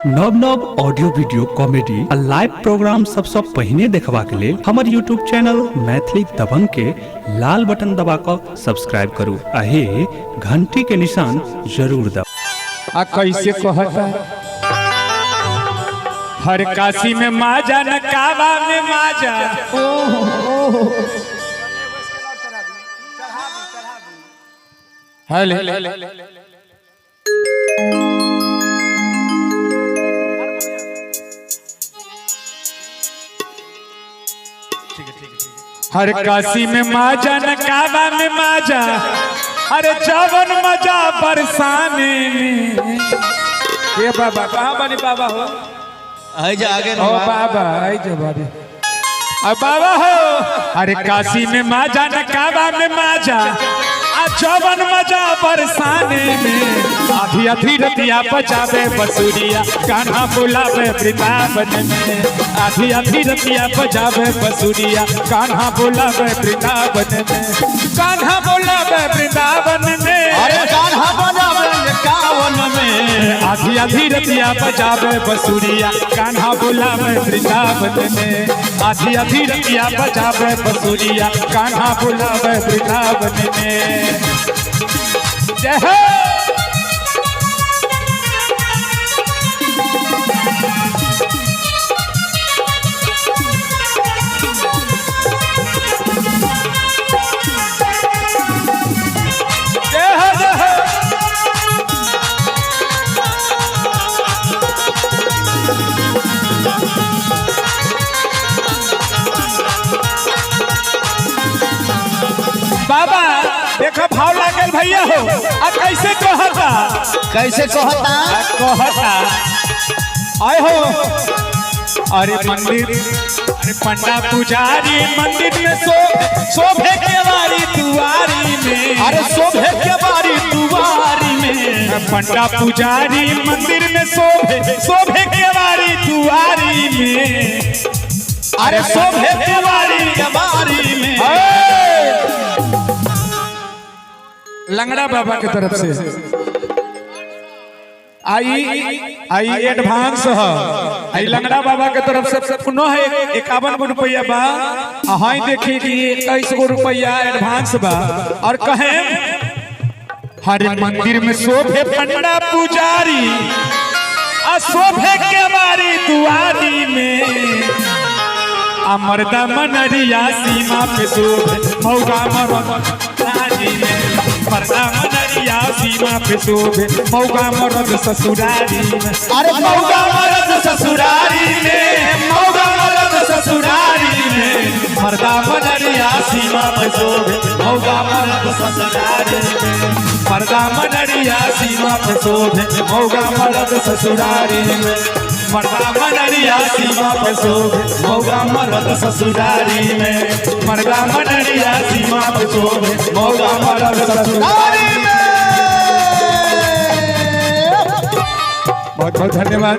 नव नव audio video comedy आ लाइव प्रोग्राम सबसे पहले देखबा के लिए हमर यूट्यूब चैनल मैथिली दबंग के लाल बटन दबाकर सब्सक्राइब करू आ हे घंटी के निशान जरूर दबाओ। आ कैसे कहता हर काशी में माजा न काबा में माजा। हेलो हर काशी में माजा न काबा में माजा। अरे जवन मजा बरसाने में। ये बाबा कहाँ बनी बाबा हो? आगे ओ बाबा आई जो बाबा। अब बाबा हो अरे काशी में माजा न काबा में माजा। जवन मजा बरसाने में आधी आधी रतिया बजावे बसुरिया कान्हा बुलावे वृंदावन में। आधी आधी रतिया बजावे बसुरिया कान्हा बुलावे वृंदावन में। कान्हा बुलावे वृंदावन में। अरे कान्हा बुलावे वृंदावन में। आधी आधी रतिया बजावे बसुरिया कान्हा बुलावे वृंदावन में। आधी आधी रतिया बजावे बसुरिया कान्हा बुलावे वृंदावन में। जय हो बाबा देखो भाव लागल भैया हो। अब कैसे कहता कहता आए हो। अरे मंदिर अरे पंडा पुजारी मंदिर में शोभे के बारी दुआरी में। अरे शोभे के बारी दुआरी में। पंडा पुजारी मंदिर में शोभे के बारी दुआरी में। अरे शोभे के बारी में। लंगड़ा बाबा की तरफ से आई एडवांस है। आई लंगड़ा बाबा की तरफ से पुनः 51 रुपया बा। हाई देखिए कि 21 रुपया एडवांस बा। और कहे हर मंदिर में शोभे पंडा पुजारी शोभे के बारी दुआरी में। मर्दा मनरिया सीमा पे शोभे मौगा मरद में। मर्दा मनरिया सीमा पे शोभे मौगा मरद ससुरारी में। अरे मौगा मरद ससुरारी में। मौगा मरद ससुरारी में। मर्दा मनरिया सीमा पे शोभे मौगा मरद ससुरारी में। मर्दा मनरिया सीमा पे शोभे मौगा मरद ससुरारी में। मर्दा मनरिया सीमा पे शोभे मौगा मरद ससुरारी में। मर्दा मनरिया सीमा पे शोभे मौगा मरद ससुरारी में। बहुत बहुत धन्यवाद।